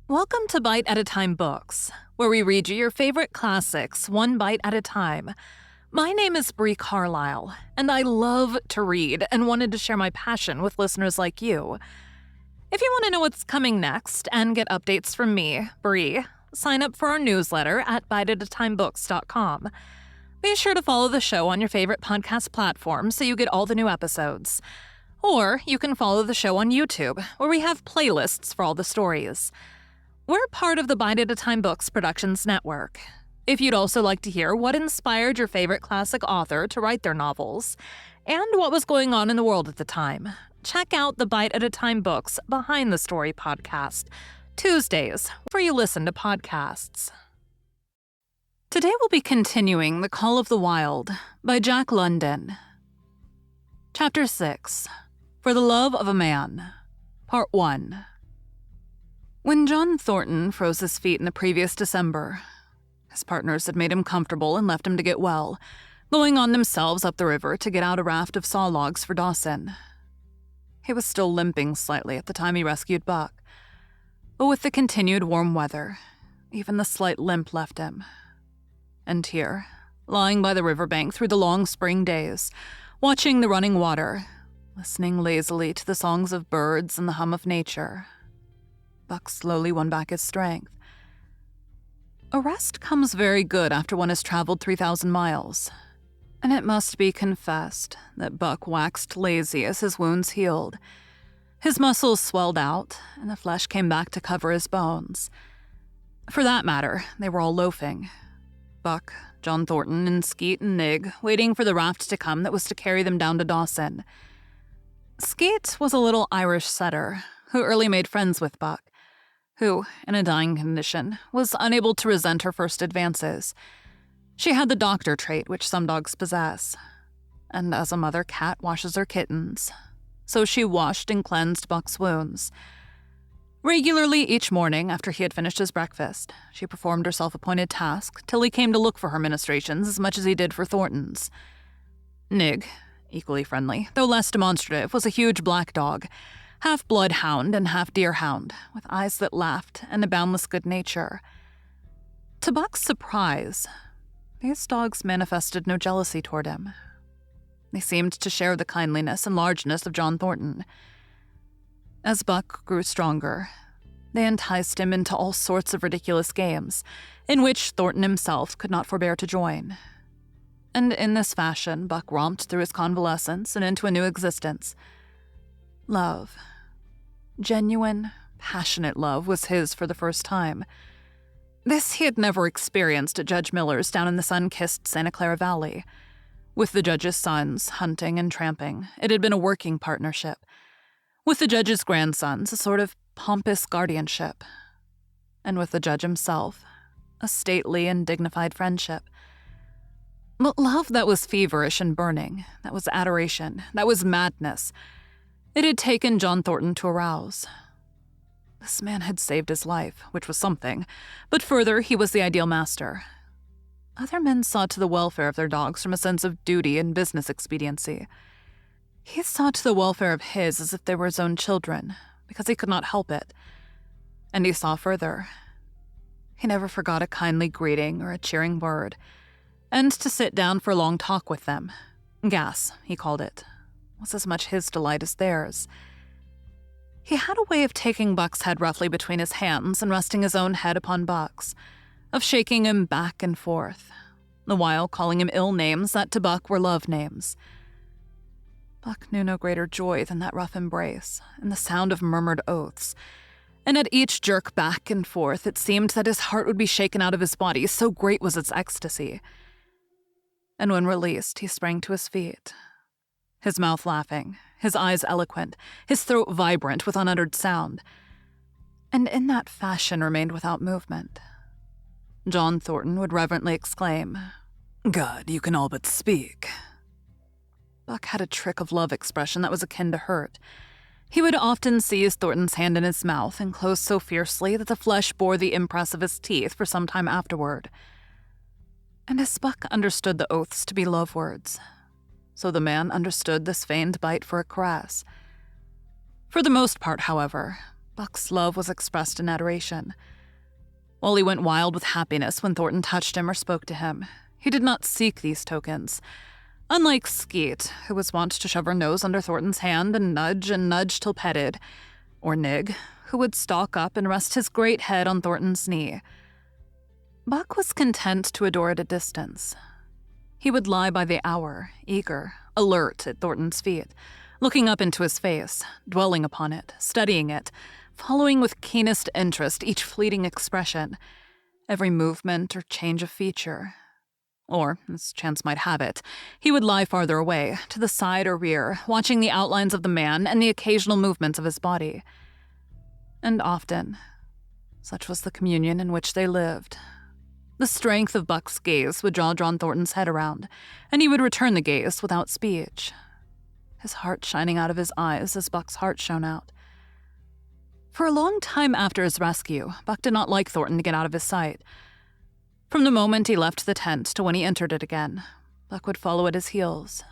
Welcome to Bite at a Time Books, where we read you your favorite classics one bite at a time. My name is Bree Carlile, and I love to read and wanted to share my passion with listeners like you. If you want to know what's coming next and get updates from me, Bree, sign up for our newsletter at biteatatimebooks.com. Be sure to follow the show on your favorite podcast platform so you get all the new episodes. Or you can follow the show on YouTube, where we have playlists for all the stories. We're part of the Bite at a Time Books Productions Network. If you'd also like to hear what inspired your favorite classic author to write their novels, and what was going on in the world at the time, check out the Bite at a Time Books Behind the Story podcast, Tuesdays, where you listen to podcasts. Today we'll be continuing The Call of the Wild by Jack London. Chapter 6, For the Love of a Man, Part 1. When John Thornton froze his feet in the previous December, his partners had made him comfortable and left him to get well, going on themselves up the river to get out a raft of saw logs for Dawson. He was still limping slightly at the time he rescued Buck, but with the continued warm weather, even the slight limp left him. And here, lying by the riverbank through the long spring days, watching the running water, listening lazily to the songs of birds and the hum of nature, Buck slowly won back his strength. A rest comes very good after one has traveled 3,000 miles, and it must be confessed that Buck waxed lazy as his wounds healed. His muscles swelled out, and the flesh came back to cover his bones. For that matter, they were all loafing. Buck, John Thornton, and Skeet and Nig waiting for the raft to come that was to carry them down to Dawson. Skeet was a little Irish setter who early made friends with Buck, who, in a dying condition, was unable to resent her first advances. She had the doctor trait which some dogs possess, and as a mother cat washes her kittens, so she washed and cleansed Buck's wounds. Regularly each morning after he had finished his breakfast, she performed her self-appointed task till he came to look for her ministrations as much as he did for Thornton's. Nig, equally friendly, though less demonstrative, was a huge black dog, half bloodhound and half deerhound, with eyes that laughed and a boundless good nature. To Buck's surprise, these dogs manifested no jealousy toward him. They seemed to share the kindliness and largeness of John Thornton. As Buck grew stronger, they enticed him into all sorts of ridiculous games, in which Thornton himself could not forbear to join. And in this fashion, Buck romped through his convalescence and into a new existence. Love. Genuine, passionate love was his for the first time. This he had never experienced at Judge Miller's down in the sun-kissed Santa Clara Valley. With the judge's sons, hunting and tramping, it had been a working partnership. With the judge's grandsons, a sort of pompous guardianship. And with the judge himself, a stately and dignified friendship. But love that was feverish and burning, that was adoration, that was madness, it had taken John Thornton to arouse. This man had saved his life, which was something, but further, he was the ideal master. Other men saw to the welfare of their dogs from a sense of duty and business expediency. He saw to the welfare of his as if they were his own children, because he could not help it. And he saw further. He never forgot a kindly greeting or a cheering word, and to sit down for a long talk with them. Gas, he called it, was as much his delight as theirs. He had a way of taking Buck's head roughly between his hands and resting his own head upon Buck's, of shaking him back and forth, the while calling him ill names that to Buck were love names. Buck knew no greater joy than that rough embrace and the sound of murmured oaths, and at each jerk back and forth it seemed that his heart would be shaken out of his body, so great was its ecstasy. And when released, he sprang to his feet, his mouth laughing, his eyes eloquent, his throat vibrant with unuttered sound, and in that fashion remained without movement. John Thornton would reverently exclaim, "God, you can all but speak." Buck had a trick of love expression that was akin to hurt. He would often seize Thornton's hand in his mouth and close so fiercely that the flesh bore the impress of his teeth for some time afterward. And as Buck understood the oaths to be love words, so the man understood this feigned bite for a caress. For the most part, however, Buck's love was expressed in adoration. While he went wild with happiness when Thornton touched him or spoke to him, he did not seek these tokens. Unlike Skeet, who was wont to shove her nose under Thornton's hand and nudge till petted, or Nig, who would stalk up and rest his great head on Thornton's knee, Buck was content to adore at a distance. He would lie by the hour, eager, alert at Thornton's feet, looking up into his face, dwelling upon it, studying it, following with keenest interest each fleeting expression, every movement or change of feature. Or, as chance might have it, he would lie farther away, to the side or rear, watching the outlines of the man and the occasional movements of his body. And often, such was the communion in which they lived, the strength of Buck's gaze would draw John Thornton's head around, and he would return the gaze without speech, his heart shining out of his eyes as Buck's heart shone out. For a long time after his rescue, Buck did not like Thornton to get out of his sight. From the moment he left the tent to when he entered it again, Buck would follow at his heels.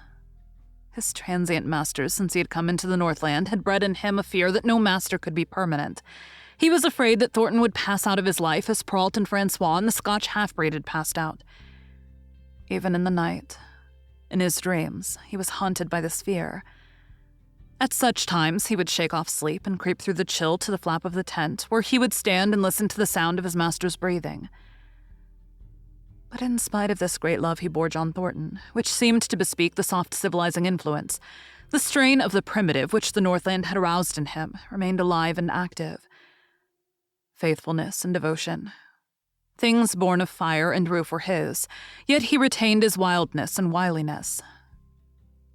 His transient masters since he had come into the Northland had bred in him a fear that no master could be permanent. He was afraid that Thornton would pass out of his life as Perrault and Francois and the Scotch half-breed had passed out. Even in the night, in his dreams, he was haunted by this fear. At such times, he would shake off sleep and creep through the chill to the flap of the tent, where he would stand and listen to the sound of his master's breathing. But in spite of this great love he bore John Thornton, which seemed to bespeak the soft civilizing influence, the strain of the primitive which the Northland had aroused in him remained alive and active. Faithfulness and devotion. Things born of fire and roof were his, yet he retained his wildness and wiliness.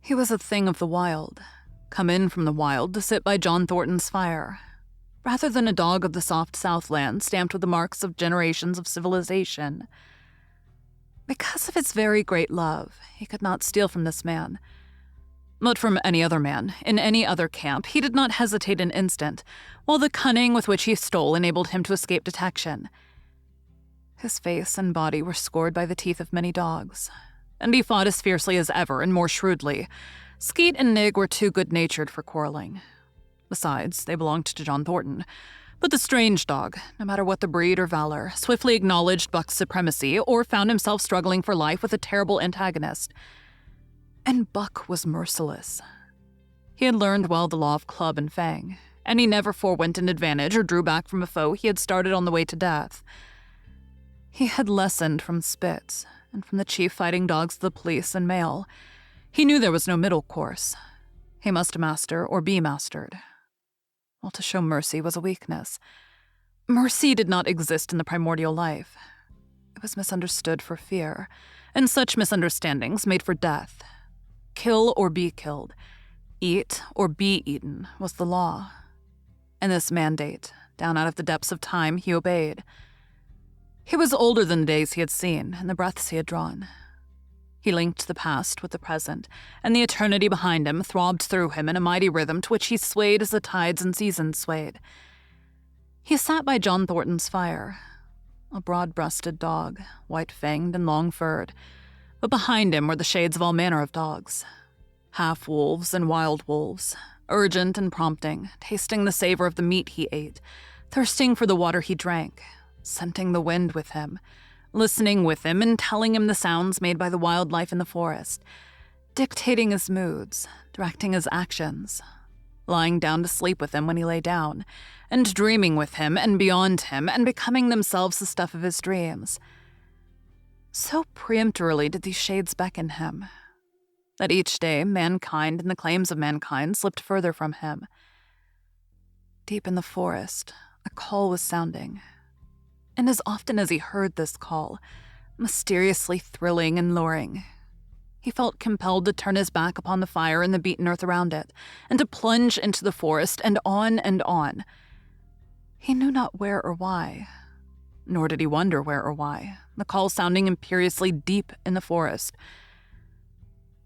He was a thing of the wild, come in from the wild to sit by John Thornton's fire, rather than a dog of the soft Southland stamped with the marks of generations of civilization. Because of his very great love, he could not steal from this man. But from any other man, in any other camp, he did not hesitate an instant, while the cunning with which he stole enabled him to escape detection. His face and body were scored by the teeth of many dogs, and he fought as fiercely as ever and more shrewdly. Skeet and Nig were too good-natured for quarreling. Besides, they belonged to John Thornton. But the strange dog, no matter what the breed or valor, swiftly acknowledged Buck's supremacy or found himself struggling for life with a terrible antagonist. And Buck was merciless. He had learned well the law of club and fang, and he never forewent an advantage or drew back from a foe he had started on the way to death. He had lessoned from Spitz and from the chief fighting dogs of the police and mail. He knew there was no middle course. He must master or be mastered. While to show mercy was a weakness. Mercy did not exist in the primordial life. It was misunderstood for fear, and such misunderstandings made for death. Kill or be killed, eat or be eaten was the law. And this mandate, down out of the depths of time, he obeyed. He was older than the days he had seen and the breaths he had drawn. He linked the past with the present, and the eternity behind him throbbed through him in a mighty rhythm to which he swayed as the tides and seasons swayed. He sat by John Thornton's fire, a broad-breasted dog, white-fanged and long-furred, but behind him were the shades of all manner of dogs, half-wolves and wild wolves, urgent and prompting, tasting the savor of the meat he ate, thirsting for the water he drank, scenting the wind with him, listening with him and telling him the sounds made by the wildlife in the forest, dictating his moods, directing his actions, lying down to sleep with him when he lay down, and dreaming with him and beyond him and becoming themselves the stuff of his dreams. So peremptorily did these shades beckon him, that each day mankind and the claims of mankind slipped further from him. Deep in the forest, a call was sounding, and as often as he heard this call, mysteriously thrilling and luring, he felt compelled to turn his back upon the fire and the beaten earth around it, and to plunge into the forest and on and on. He knew not where or why, nor did he wonder where or why, the call sounding imperiously deep in the forest.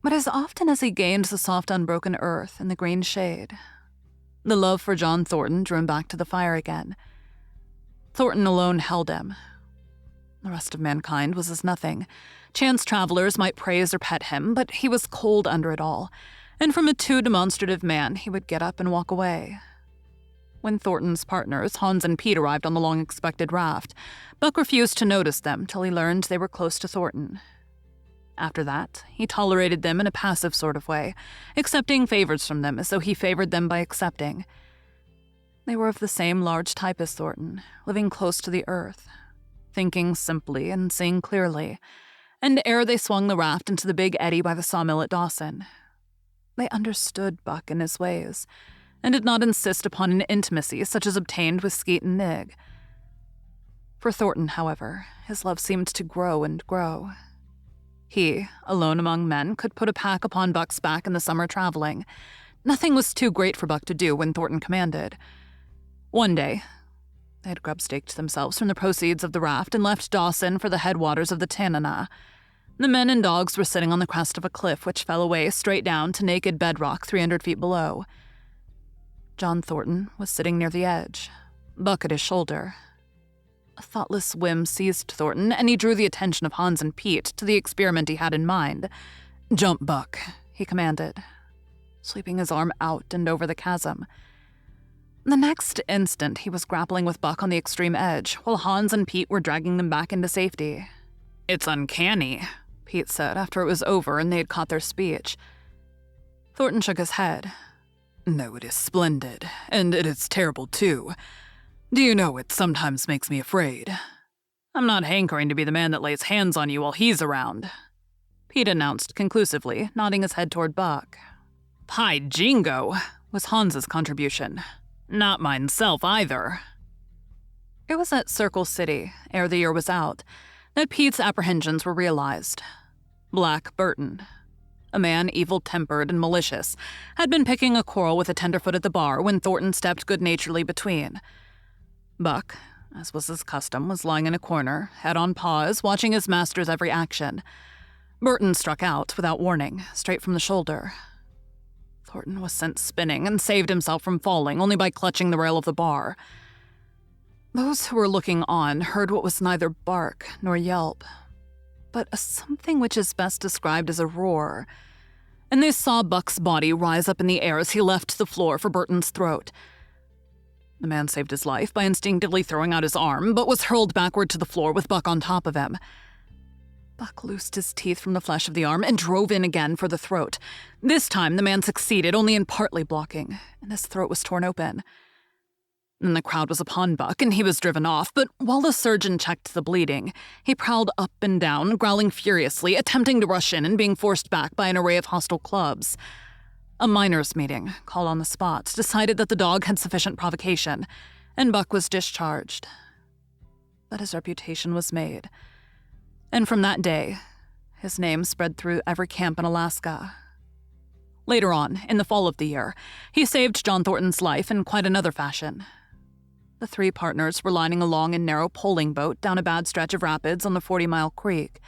But as often as he gained the soft unbroken earth and the green shade, the love for John Thornton drew him back to the fire again. Thornton alone held him. The rest of mankind was as nothing. Chance travelers might praise or pet him, but he was cold under it all, and from a too demonstrative man he would get up and walk away. When Thornton's partners, Hans and Pete, arrived on the long-expected raft, Buck refused to notice them till he learned they were close to Thornton. After that, he tolerated them in a passive sort of way, accepting favors from them as though he favored them by accepting. They were of the same large type as Thornton, living close to the earth, thinking simply and seeing clearly, and ere they swung the raft into the big eddy by the sawmill at Dawson, they understood Buck and his ways, and did not insist upon an intimacy such as obtained with Skeet and Nig. For Thornton, however, his love seemed to grow and grow. He, alone among men, could put a pack upon Buck's back in the summer traveling. Nothing was too great for Buck to do when Thornton commanded. One day, they had grub-staked themselves from the proceeds of the raft and left Dawson for the headwaters of the Tanana. The men and dogs were sitting on the crest of a cliff which fell away straight down to naked bedrock 300 feet below. John Thornton was sitting near the edge, Buck at his shoulder. A thoughtless whim seized Thornton, and he drew the attention of Hans and Pete to the experiment he had in mind. "Jump, Buck," he commanded, sweeping his arm out and over the chasm. The next instant, he was grappling with Buck on the extreme edge, while Hans and Pete were dragging them back into safety. "It's uncanny," Pete said after it was over and they had caught their speech. Thornton shook his head. "No, it is splendid, and it is terrible, too. Do you know, it sometimes makes me afraid. I'm not hankering to be the man that lays hands on you while he's around," Pete announced conclusively, nodding his head toward Buck. "Pie jingo," was Hans's contribution. "Not mineself, either." It was at Circle City, ere the year was out, that Pete's apprehensions were realized. Black Burton, a man evil-tempered and malicious, had been picking a quarrel with a tenderfoot at the bar when Thornton stepped good-naturedly between. Buck, as was his custom, was lying in a corner, head on paws, watching his master's every action. Burton struck out, without warning, straight from the shoulder. Thornton was sent spinning and saved himself from falling only by clutching the rail of the bar. Those who were looking on heard what was neither bark nor yelp, but a something which is best described as a roar, and they saw Buck's body rise up in the air as he left the floor for Burton's throat. The man saved his life by instinctively throwing out his arm, but was hurled backward to the floor with Buck on top of him. Buck loosed his teeth from the flesh of the arm and drove in again for the throat. This time the man succeeded only in partly blocking, and his throat was torn open. Then the crowd was upon Buck, and he was driven off, but while the surgeon checked the bleeding, he prowled up and down, growling furiously, attempting to rush in and being forced back by an array of hostile clubs. A miners' meeting, called on the spot, decided that the dog had sufficient provocation, and Buck was discharged. But his reputation was made, and from that day, his name spread through every camp in Alaska. Later on, in the fall of the year, he saved John Thornton's life in quite another fashion. The three partners were lining a long and narrow poling boat down a bad stretch of rapids on the 40-mile creek.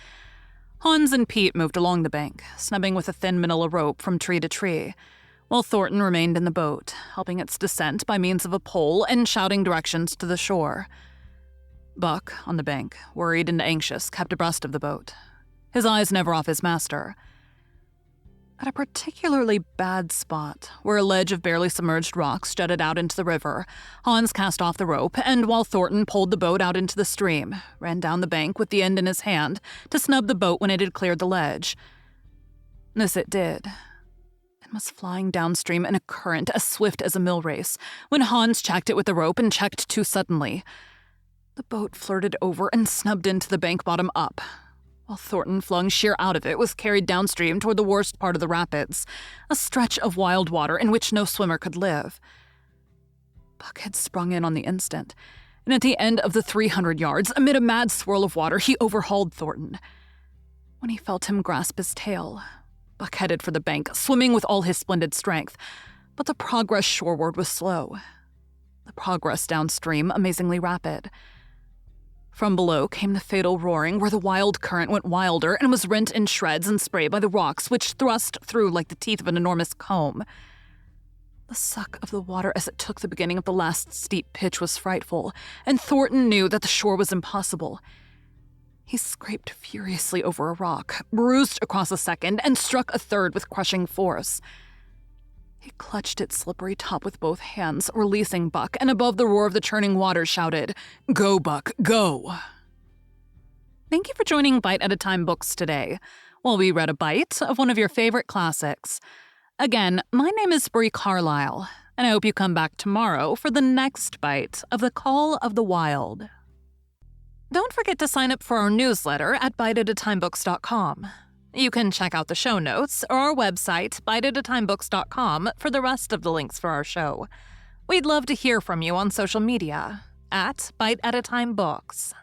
Hans and Pete moved along the bank, snubbing with a thin manila rope from tree to tree, while Thornton remained in the boat, helping its descent by means of a pole and shouting directions to the shore. Buck, on the bank, worried and anxious, kept abreast of the boat, his eyes never off his master. At a particularly bad spot, where a ledge of barely submerged rocks jutted out into the river, Hans cast off the rope, and while Thornton pulled the boat out into the stream, ran down the bank with the end in his hand to snub the boat when it had cleared the ledge. This it did, and was flying downstream in a current as swift as a mill race, when Hans checked it with the rope and checked too suddenly. The boat flirted over and snubbed into the bank bottom up, while Thornton, flung sheer out of it, was carried downstream toward the worst part of the rapids, a stretch of wild water in which no swimmer could live. Buck had sprung in on the instant, and at the end of the 300 yards, amid a mad swirl of water, he overhauled Thornton. When he felt him grasp his tail, Buck headed for the bank, swimming with all his splendid strength, but the progress shoreward was slow. The progress downstream amazingly rapid. From below came the fatal roaring, where the wild current went wilder and was rent in shreds and spray by the rocks, which thrust through like the teeth of an enormous comb. The suck of the water as it took the beginning of the last steep pitch was frightful, and Thornton knew that the shore was impossible. He scraped furiously over a rock, bruised across a second, and struck a third with crushing force. He clutched its slippery top with both hands, releasing Buck, and above the roar of the churning water shouted, "Go, Buck, go!" Thank you for joining Bite at a Time Books today, while we read a bite of one of your favorite classics. Again, my name is Bree Carlile, and I hope you come back tomorrow for the next bite of The Call of the Wild. Don't forget to sign up for our newsletter at biteatatimebooks.com. You can check out the show notes or our website, biteatatimebooks.com, for the rest of the links for our show. We'd love to hear from you on social media at Bite at a Time Books.